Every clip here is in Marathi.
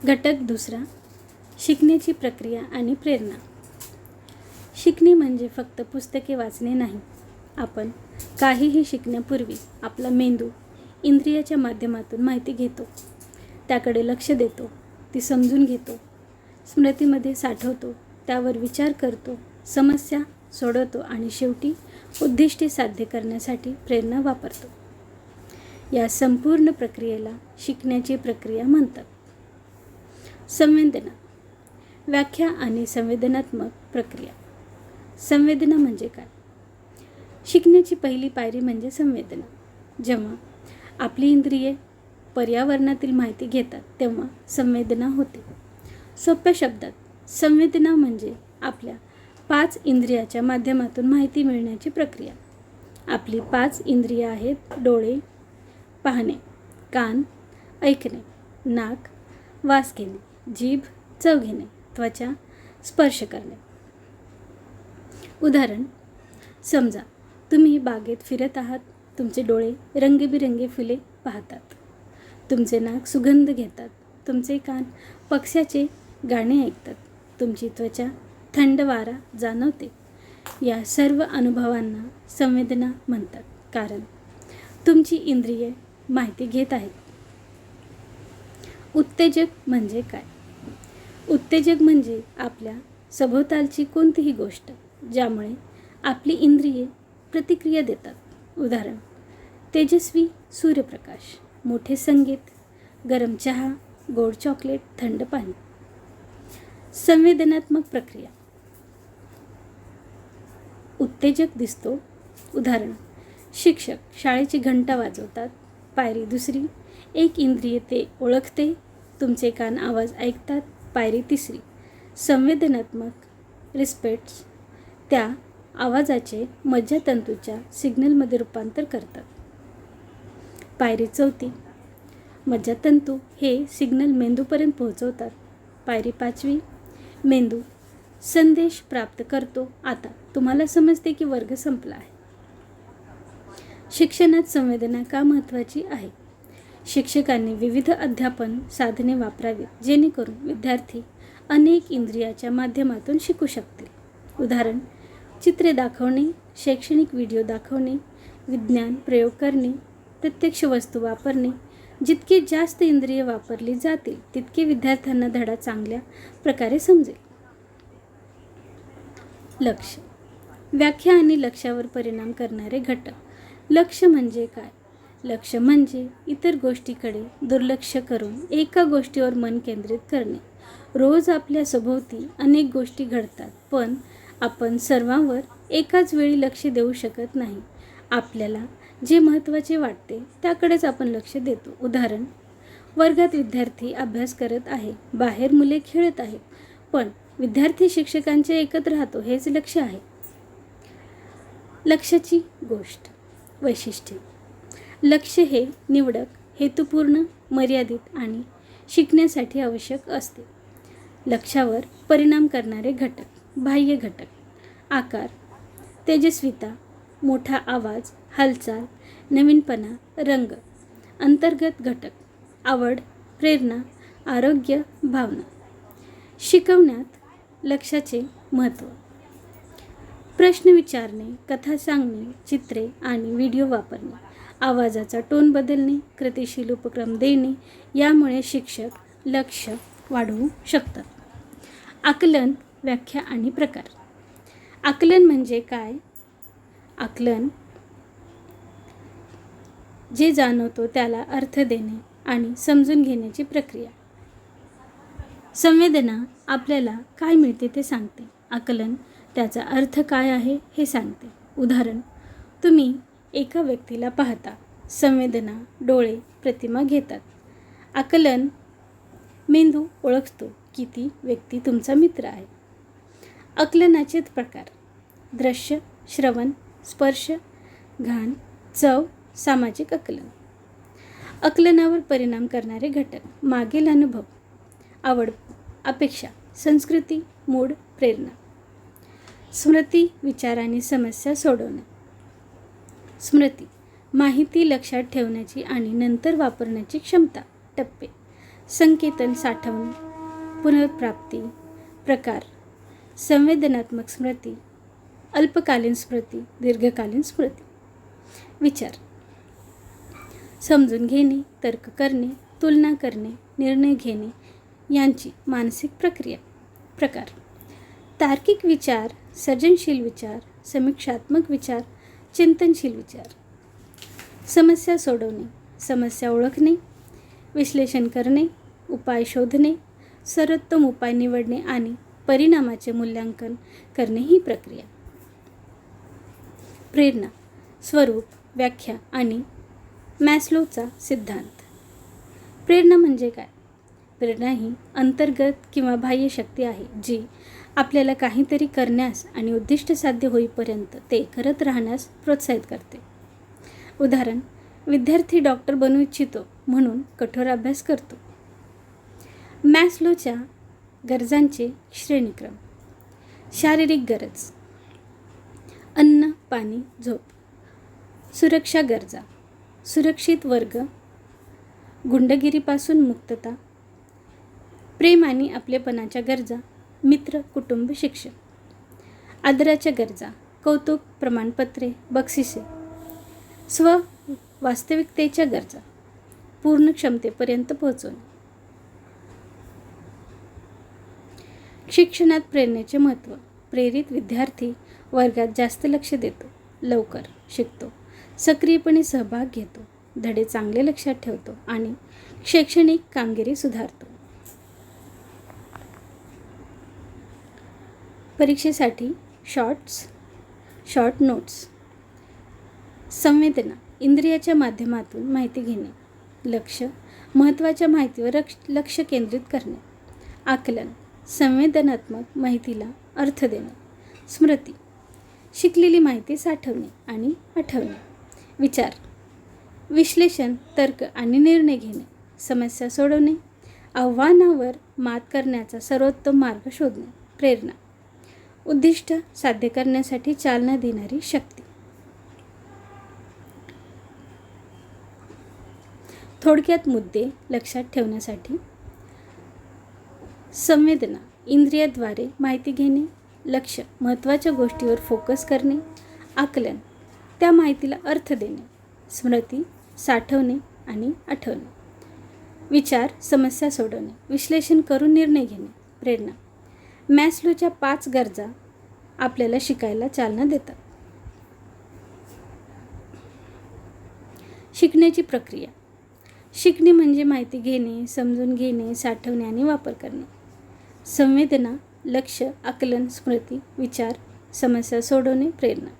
घटक दुसरा, शिकण्याची प्रक्रिया आणि प्रेरणा. शिकणे म्हणजे फक्त पुस्तके वाचणे नाही. आपण काहीही शिकण्यापूर्वी आपला मेंदू इंद्रियाच्या माध्यमातून माहिती घेतो, त्याकडे लक्ष देतो, ती समजून घेतो, स्मृतीमध्ये साठवतो, त्यावर विचार करतो, समस्या सोडवतो आणि शेवटी उद्दिष्टे साध्य करण्यासाठी प्रेरणा वापरतो. या संपूर्ण प्रक्रियेला शिकण्याची प्रक्रिया म्हणतात. संवेदना, व्याख्या आणि संवेदनात्मक प्रक्रिया. संवेदना म्हणजे काय? शिकण्याची पहिली पायरी म्हणजे संवेदना. जेव्हा आपली इंद्रिये पर्यावरणातील माहिती घेतात तेव्हा संवेदना होते. सोप्या शब्दात संवेदना म्हणजे आपल्या 5 इंद्रियाच्या माध्यमातून माहिती मिळण्याची प्रक्रिया. आपली 5 इंद्रिय आहेत: डोळे पाहणे, कान ऐकणे, नाक वास घेणे, जीभ चव घेणे, त्वचा स्पर्श करणे. उदाहरण, समजा तुम्ही बागेत फिरत आहात. तुमचे डोळे रंगीबिरंगी फुले पाहतात, तुमचे नाक सुगंध घेतात, तुमचे कान पक्ष्याचे गाणे ऐकतात, तुमची त्वचा थंड वारा जाणवते. या सर्व अनुभवांना संवेदना म्हणतात, कारण तुमची इंद्रिये माहिती घेत आहेत. उत्तेजक म्हणजे काय? उत्तेजक म्हणजे आपल्या सभोवतालची कोणतीही गोष्ट ज्यामुळे आपली इंद्रिये प्रतिक्रिया देतात. उदाहरण, तेजस्वी सूर्यप्रकाश, मोठे संगीत, गरम चहा, गोड चॉकलेट, थंड पाणी. संवेदनात्मक प्रक्रिया. उत्तेजक दिसतो. उदाहरण, शिक्षक शाळेची घंटा वाजवतात. पायरी दुसरी, एक इंद्रिय ते ओळखते, तुमचे कान आवाज ऐकतात. पायरी तिसरी, संवेदनात्मक रिसेप्टर्स त्या आवाजाचे मज्जातंतूच्या सिग्नलमध्ये रूपांतर करतात. पायरी चौथी, मज्जातंतू हे सिग्नल मेंदूपर्यंत पोहोचवतात. पायरी पाचवी, मेंदू संदेश प्राप्त करतो, आता तुम्हाला समजते की वर्ग संपला आहे. शिक्षणात संवेदना का महत्त्वाची आहे? शिक्षकांनी विविध अध्यापन साधने वापरावीत जेणेकरून विद्यार्थी अनेक इंद्रियाच्या माध्यमातून शिकू शकतील. उदाहरण, चित्रे दाखवणे, शैक्षणिक व्हिडिओ दाखवणे, विज्ञान प्रयोग करणे, प्रत्यक्ष वस्तू वापरणे. जितके जास्त इंद्रिय वापरली जातील तितके विद्यार्थ्यांना धडा चांगल्या प्रकारे समजेल. लक्ष, व्याख्या आणि लक्षावर परिणाम करणारे घटक. लक्ष म्हणजे काय? लक्ष म्हणजे इतर गोष्टीकडे दुर्लक्ष करून एका गोष्टीवर मन केंद्रित करणे. रोज आपल्या सभोवती अनेक गोष्टी घडतात, पण आपण सर्वांवर एकाच वेळी लक्ष देऊ शकत नाही. आपल्याला जे महत्त्वाचे वाटते त्याकडेच आपण लक्ष देतो. उदाहरण, वर्गात विद्यार्थी अभ्यास करत आहे, बाहेर मुले खेळत आहेत, पण विद्यार्थी शिक्षकांचे ऐकत राहतो, हेच लक्ष आहे. लक्षाची गोष्ट, वैशिष्ट्ये. लक्ष हे निवडक, हेतुपूर्ण, मर्यादित आणि शिकण्यासाठी आवश्यक असते. लक्षावर परिणाम करणारे घटक. बाह्य घटक, आकार, तेजस्विता, मोठा आवाज, हालचाल, नवीनपणा, रंग. अंतर्गत घटक, आवड, प्रेरणा, आरोग्य, भावना. शिकवण्यात लक्षाचे महत्त्व. प्रश्न विचारणे, कथा सांगणे, चित्रे आणि व्हिडिओ वापरणे, आवाजाचा टोन बदलणे, कृतीशील उपक्रम देणे यामुळे शिक्षक लक्ष वाढवू शकतात. आकलन, व्याख्या आणि प्रकार. आकलन म्हणजे काय? आकलन जे जाणवतो त्याला अर्थ देणे आणि समजून घेण्याची प्रक्रिया. संवेदना आपल्याला काय मिळते ते सांगते. आकलन त्याचा अर्थ काय आहे हे सांगते. उदाहरण, तुम्ही एका व्यक्तीला पाहता. संवेदना, डोळे प्रतिमा घेतात. आकलन, मेंदू ओळखतो की ती व्यक्ती तुमचा मित्र आहे. आकलनाचे प्रकार. दृश्य, श्रवण, स्पर्श, घ्राण, चव. सामाजिक आकलन. आकलनावर परिणाम करणारे घटक. मागील अनुभव, आवड, अपेक्षा, संस्कृती, मूड, प्रेरणा. स्मृती, विचार आणि समस्या सोडवणे. स्मृती, माहिती लक्षात ठेवण्याची आणि नंतर वापरण्याची क्षमता. टप्पे, संकेतन, साठवण, पुनर्प्राप्ती. प्रकार: संवेदनात्मक स्मृती, अल्पकालीन स्मृती, दीर्घकालीन स्मृती. विचार: समजून घेणे, तर्क करणे, तुलना करणे, निर्णय घेणे यांची मानसिक प्रक्रिया. प्रकार: तार्किक विचार, सर्जनशील विचार, समीक्षात्मक विचार, चिंतनशील विचार. समस्या सोडवणे, समस्या ओळखणे, विश्लेषण करणे, उपाय शोधणे, सर्वोत्तम उपाय निवडणे आणि परिणामाचे मूल्यांकन करणे ही प्रक्रिया. प्रेरणा, स्वरूप, व्याख्या आणि मॅस्लोचा सिद्धांत. प्रेरणा म्हणजे काय? प्रेरणा ही अंतर्गत किंवा बाह्य शक्ती आहे जी आपल्याला काहीतरी करण्यास आणि उद्दिष्ट साध्य होईपर्यंत ते करत राहण्यास प्रोत्साहित करते. उदाहरण: विद्यार्थी डॉक्टर बनू इच्छितो म्हणून कठोर अभ्यास करतो. मॅस्लोच्या गरजांचे श्रेणीक्रम. शारीरिक गरज: अन्न, पाणी, झोप. सुरक्षा गरजा: सुरक्षित वर्ग, गुंडगिरीपासून मुक्तता, प्रेम आणि आपलेपणाच्या गरजा, मित्र, कुटुंब, शिक्षण. आदराच्या गरजा: कौतुक, प्रमाणपत्रे, बक्षिसे. स्व वास्तविकतेच्या गरजा: पूर्ण क्षमतेपर्यंत पोहोचवणे. शिक्षणात प्रेरणेचे महत्त्व. प्रेरित विद्यार्थी वर्गात जास्त लक्ष देतो, लवकर शिकतो, सक्रियपणे सहभाग घेतो, धडे चांगले लक्षात ठेवतो आणि शैक्षणिक कामगिरी सुधारतो. परीक्षेसाठी शॉर्ट नोट्स. संवेदना: इंद्रियाच्या माध्यमातून माहिती घेणे. लक्ष: महत्त्वाच्या माहितीवर लक्ष केंद्रित करणे. आकलन: संवेदनात्मक माहितीला अर्थ देणे. स्मृती: शिकलेली माहिती साठवणे आणि आठवणे. विचार: विश्लेषण, तर्क आणि निर्णय घेणे. समस्या सोडवणे, आव्हानावर मात करण्याचा सर्वोत्तम मार्ग शोधणे. प्रेरणा: उद्दिष्ट साध्य करण्यासाठी चालना देणारी शक्ती. थोडक्यात मुद्दे लक्षात ठेवण्यासाठी: संवेदना, इंद्रियाद्वारे माहिती घेणे. लक्ष, महत्त्वाच्या गोष्टीवर फोकस करणे. आकलन, त्या माहितीला अर्थ देणे. स्मृती, साठवणे आणि आठवणे. विचार, समस्या सोडवणे, विश्लेषण करून निर्णय घेणे. प्रेरणा, मॅस्लोच्या 5 गरजा आपल्याला शिकायला चालना देतात. शिकण्याची प्रक्रिया. शिकणे म्हणजे माहिती घेणे, समजून घेणे, साठवणे आणि वापर करणे. संवेदना, लक्ष, आकलन, स्मृती, विचार, समस्या सोडवणे, प्रेरणा.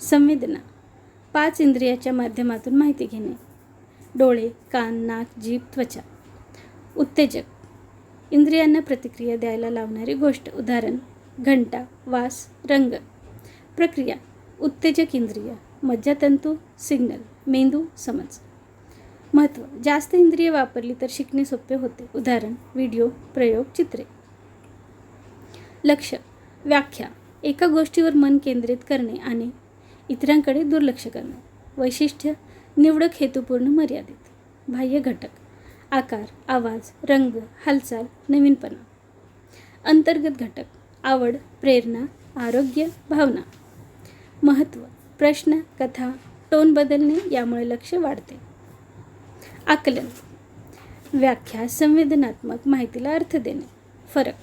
संवेदना, 5 इंद्रियाच्या माध्यमातून माहिती घेणे. डोळे, कान, नाक, जीभ, त्वचा. उत्तेजक, इंद्रियांना प्रतिक्रिया द्यायला लावणारी गोष्ट. उदाहरण: घंटा, वास, रंग. प्रक्रिया: उत्तेजक इंद्रिय, मज्जातंतू, सिग्नल, मेंदू, समज. महत्त्व: जास्त इंद्रिय वापरली तर शिकणे सोपे होते. उदाहरण: व्हिडिओ, प्रयोग, चित्रे. लक्ष, व्याख्या, एका गोष्टीवर मन केंद्रित करणे आणि इतरांकडे दुर्लक्ष करणे. वैशिष्ट्य: निवडक, हेतुपूर्ण, मर्यादित. बाह्य घटक: आकार, आवाज, रंग, हालचाल, नवीनपणा. अंतर्गत घटक: आवड, प्रेरणा, आरोग्य, भावना. महत्त्व: प्रश्न, कथा, टोन बदलणे यामुळे लक्ष वाढते. आकलन, व्याख्या, संवेदनात्मक माहितीला अर्थ देणे. फरक: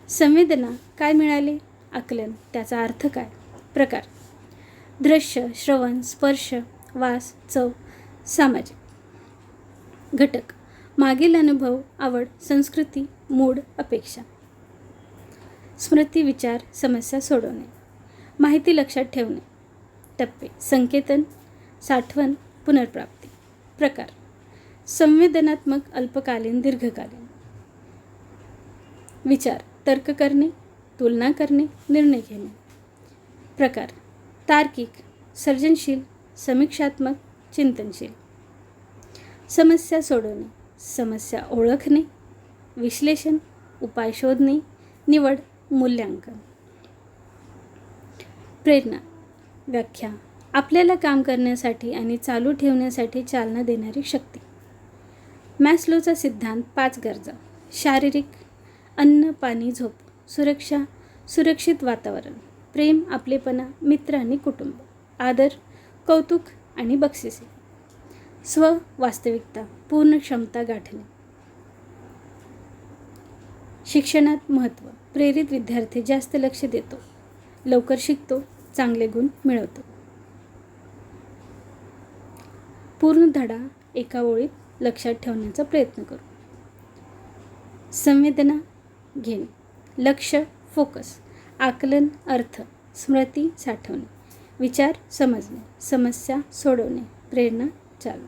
संवेदना, काय मिळाले? आकलन, त्याचा अर्थ काय? प्रकार: दृश्य, श्रवण, स्पर्श, वास, चव. सामाजिक घटक: मागील अनुभव, आवड, संस्कृती, मूड, अपेक्षा. स्मृती, विचार, समस्या सोडवणे, माहिती लक्षात ठेवणे. टप्पे: संकेतन, साठवण, पुनर्प्राप्ती. प्रकार: संवेदनात्मक, अल्पकालीन, दीर्घकालीन. विचार, तर्क करणे, तुलना करणे, निर्णय घेणे. प्रकार: तार्किक, सर्जनशील, समीक्षात्मक, चिंतनशील. समस्या सोडवणे, समस्या ओळखणे, विश्लेषण, उपाय शोधणे, निवड, मूल्यांकन. प्रेरणा, व्याख्या, आपल्याला काम करण्यासाठी आणि चालू ठेवण्यासाठी चालना देणारी शक्ती. मॅस्लोचा सिद्धांत 5 गरजा. शारीरिक, अन्न, पाणी, झोप, सुरक्षा, सुरक्षित वातावरण, प्रेम, आपलेपणा, मित्र आणि कुटुंब, आदर, कौतुक आणि बक्षिसे. स्व, वास्तविकता, पूर्ण क्षमता गाठणे. शिक्षणात महत्त्व. प्रेरित विद्यार्थी जास्त लक्ष देतो, लवकर शिकतो, चांगले गुण मिळवतो. पूर्ण धडा एका ओळीत लक्षात ठेवण्याचा प्रयत्न करू. संवेदना घेणे, लक्ष, फोकस, आकलन, अर्थ, स्मृती साठवणे, विचार समजणे, समस्या सोडवणे, प्रेरणा चालू.